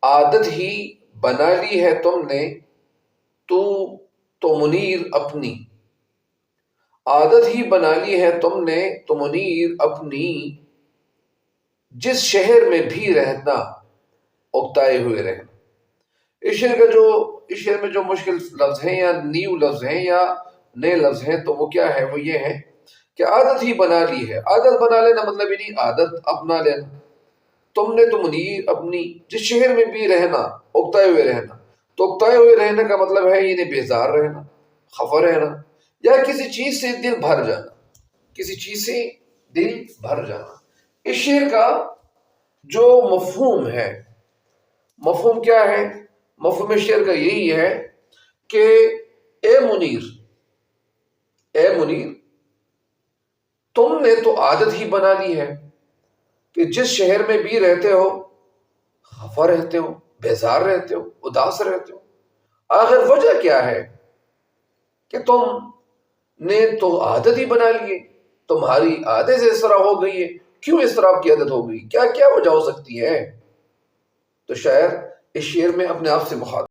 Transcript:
عادت ہی بنا لی ہے تم نے تو منیر اپنی، عادت ہی بنا لی ہے تم نے تو منیر اپنی، جس شہر میں بھی رہنا اکتائے ہوئے رہنا۔ اس شعر میں جو مشکل لفظ ہیں یا نیو لفظ ہیں یا نئے لفظ ہیں تو وہ کیا ہے؟ وہ یہ ہے کہ عادت ہی بنا لی ہے۔ عادت بنا لینا مطلب ہی نہیں، عادت اپنا لینا۔ تم نے تو منیر اپنی، جس شہر میں بھی رہنا اکتائے ہوئے رہنا، تو اکتائے ہوئے رہنے کا مطلب ہے یعنی بیزار رہنا، خفا رہنا، یا کسی چیز سے دل بھر جانا، کسی چیز سے دل بھر جانا۔ اس شعر کا جو مفہوم ہے، مفہوم کیا ہے؟ مفہوم شعر کا یہی ہے کہ اے منیر، اے منیر، تم نے تو عادت ہی بنا لی ہے کہ جس شہر میں بھی رہتے ہو خفا رہتے ہو، بیزار رہتے ہو، اداس رہتے ہو۔ آخر وجہ کیا ہے کہ تم نے تو عادت ہی بنا لی ہے، تمہاری عادت سے اس طرح ہو گئی ہے۔ کیوں اس طرح کی عادت ہو گئی؟ کیا کیا وجہ ہو سکتی ہے؟ تو شاعر اس شعر میں اپنے آپ سے مخاطب